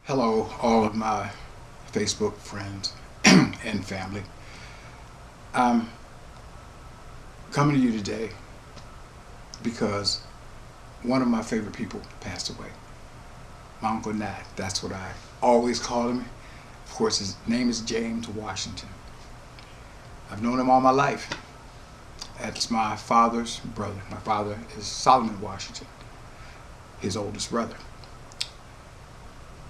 Hello, all of my Facebook friends and family. I'm coming to you today because one of my favorite people passed away. My Uncle Nat, that's what I always call him. Of course, his name is James Washington. I've known him all my life. That's my father's brother. My father is Solomon Washington, his oldest brother.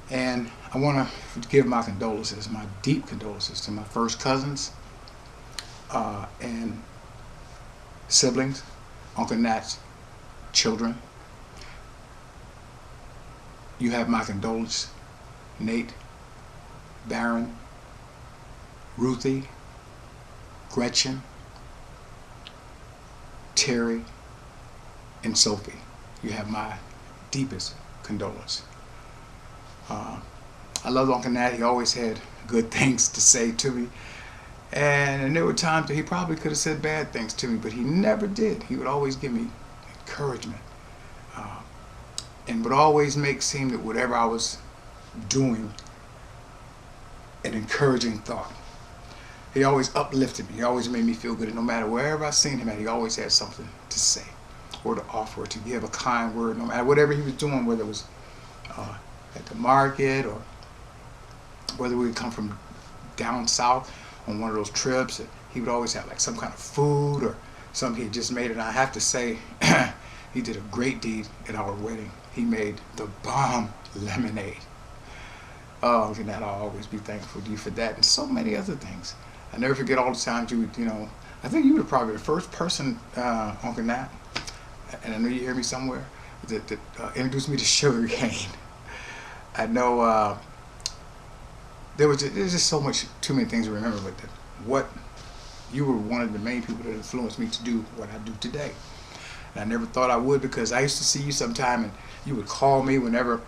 And I want to give my condolences, my deep condolences to my first cousins and siblings, Uncle Nat's children. You have my condolences, Nate, Baron, Ruthie, Gretchen, Terry, and Sophie. You have my deepest condolence. I love Uncle Nat. He always had good things to say to me. And there were times that he probably could have said bad things to me, but he never did. He would always give me encouragement. And would always make seem that whatever I was doing, an encouraging thought. He always uplifted me. He always made me feel good. And no matter wherever I seen him at, he always had something to say or to offer or to give a kind word, no matter whatever he was doing, whether it was at the market or whether we would come from down south on one of those trips. He would always have like some kind of food or something he just made. And I have to say, he did a great deed at our wedding. He made the bomb lemonade. Oh, and that I'll always be thankful to you for that and so many other things. I never forget all the times you would, I think you were probably the first person, Uncle Nat, and I know you hear me somewhere, that introduced me to sugar cane. I know there's just so much, too many things to remember, but what you were one of the main people that influenced me to do what I do today. And I never thought I would, because I used to see you sometime and you would call me whenever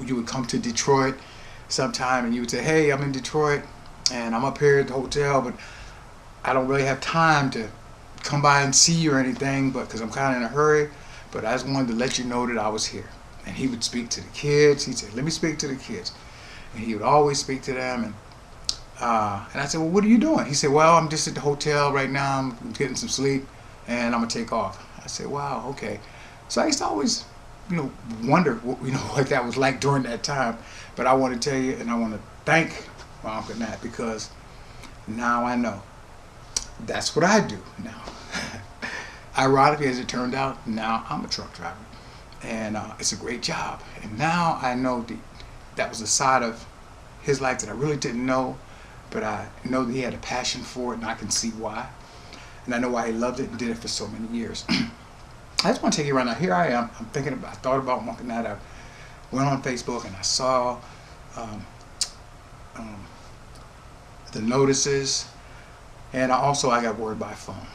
you would come to Detroit sometime, and you would say, hey, I'm in Detroit and I'm up here at the hotel, but I don't really have time to come by and see you or anything, but because I'm kind of in a hurry, but I just wanted to let you know that I was here. And he would speak to the kids. He'd say, let me speak to the kids. And he would always speak to them. And I said, well, what are you doing? He said, well, I'm just at the hotel right now. I'm getting some sleep, and I'm going to take off. I said, wow, okay. So I used to always, wonder, what that was like during that time. But I want to tell you, and I want to thank my Uncle Nat, because now I know that's what I do now. Ironically, as it turned out, now I'm a truck driver. And it's a great job. And now I know that was a side of his life that I really didn't know, but I know that he had a passion for it, and I can see why. And I know why he loved it and did it for so many years. I just want to take you around. Now, here I am. I thought about Uncle Nat. I went on Facebook and I saw the notices, and I got word by phone.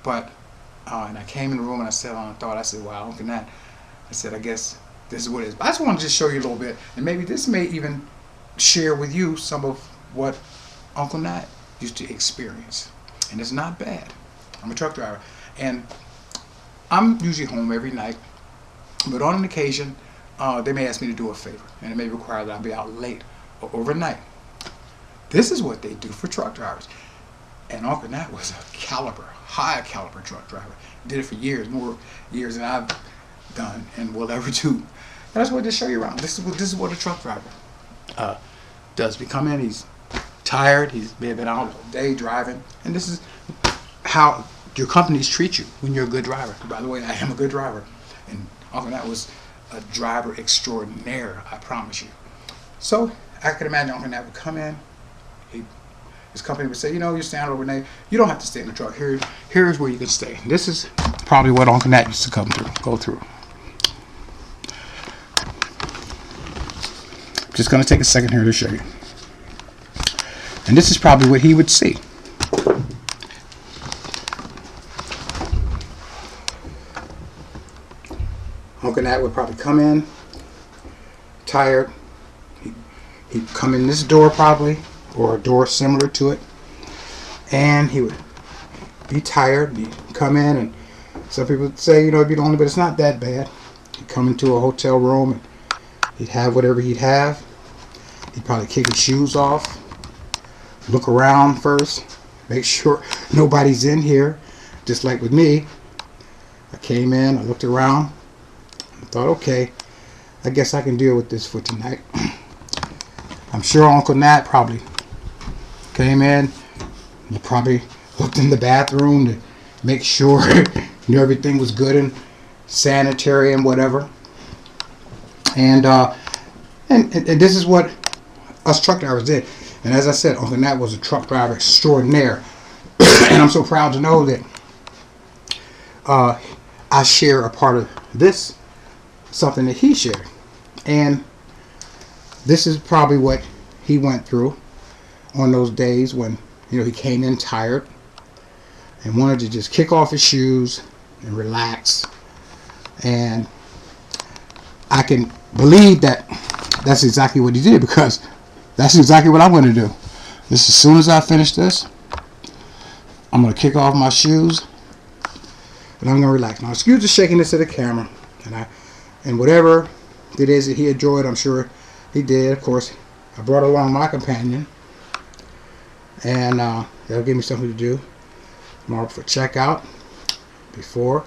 But and I came in the room and I sat on and thought. I said, wow, Uncle Nat. I said, I guess this is what it is. But I just wanted to just show you a little bit, and maybe this may even share with you some of what Uncle Nat used to experience. And it's not bad. I'm a truck driver, and I'm usually home every night, but on an occasion, they may ask me to do a favor, and it may require that I be out late or overnight. This is what they do for truck drivers. And Uncle Nat was a high caliber truck driver. Did it for years, more years than I've done and will ever do. And I just wanted to show you around. This is what a truck driver does. We come in, he's tired, he's may have been out all day driving, and this is how your companies treat you when you're a good driver. By the way, I am a good driver, and Uncle Nat was a driver extraordinaire, I promise you. So I could imagine Uncle Nat would come in, his company would say, you stand overnight, you don't have to stay in the truck. Here's where you can stay. This is probably what Uncle Nat used to go through. Just going to take a second here to show you. And this is probably what he would see. Uncle Nat would probably come in, tired. He'd come in this door probably, or a door similar to it. And he would be tired. He'd come in, and some people would say, it'd be lonely, but it's not that bad. He'd come into a hotel room, and He'd have whatever he'd have. He'd probably kick his shoes off, look around first, make sure nobody's in here. Just like with me, I came in, I looked around, I thought, okay, I guess I can deal with this for tonight. I'm sure Uncle Nat probably came in, he probably looked in the bathroom to make sure everything was good and sanitary and whatever. And this is what us truck drivers did. And as I said, Uncle Nat was a truck driver extraordinaire. And I'm so proud to know that I share a part of this, something that he shared. And this is probably what he went through on those days when, he came in tired and wanted to just kick off his shoes and relax. And I can believe that that's exactly what he did, because that's exactly what I'm going to do. As soon as I finish this, I'm going to kick off my shoes and I'm going to relax. Now, excuse the shakiness of the camera, and whatever it is that he enjoyed, I'm sure he did. Of course, I brought along my companion, and that'll give me something to do tomorrow for checkout. Before,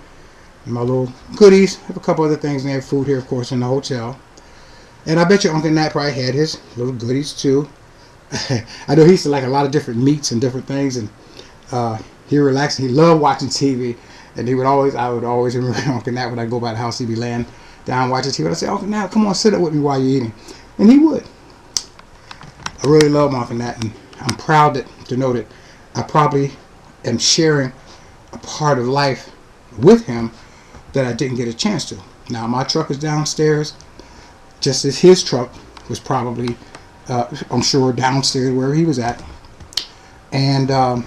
and my little goodies. I have a couple other things, and they have food here, of course, in the hotel. And I bet you Uncle Nat probably had his little goodies too. I know he used to like a lot of different meats and different things, and he relaxed. He loved watching TV, and I would always remember Uncle Nat when I go by the house. He'd be laying down watching TV. I'd say, Uncle Nat, come on, sit up with me while you're eating, and he would. I really love Uncle Nat, and I'm proud to know that I probably am sharing a part of life with him that I didn't get a chance to. Now, my truck is downstairs, just as his truck was probably, I'm sure, downstairs where he was at. And now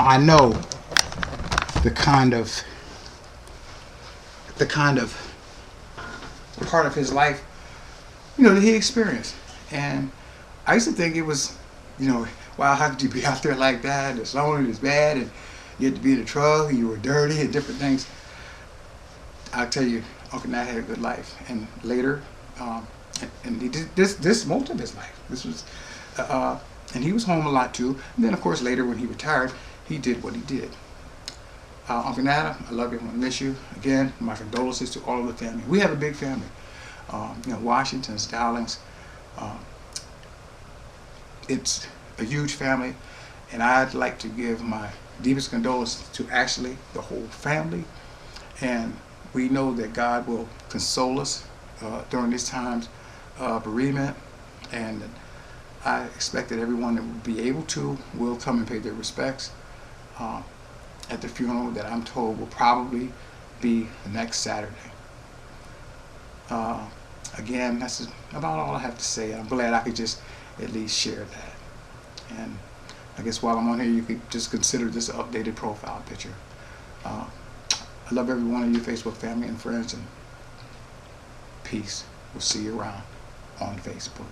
I know the kind of part of his life, that he experienced. And I used to think it was, wow, how could you be out there like that? It's lonely, it's bad, and you had to be in the truck, and you were dirty, and different things. I'll tell you, Uncle Nat had a good life. And later, and he did this most of his life. This was, and he was home a lot too. And then, of course, later when he retired, he did what he did. Uncle Nat, I love you, I miss you. Again, my condolences to all of the family. We have a big family. Washington, Stallings. It's a huge family, and I'd like to give my deepest condolences to actually the whole family. And we know that God will console us during these times of bereavement, and I expect that everyone that will be able to will come and pay their respects at the funeral that I'm told will probably be the next Saturday. Again, that's about all I have to say. I'm glad I could just at least share that. And I guess while I'm on here, you could just consider this an updated profile picture. I love every one of you, Facebook family and friends, and peace. We'll see you around on Facebook.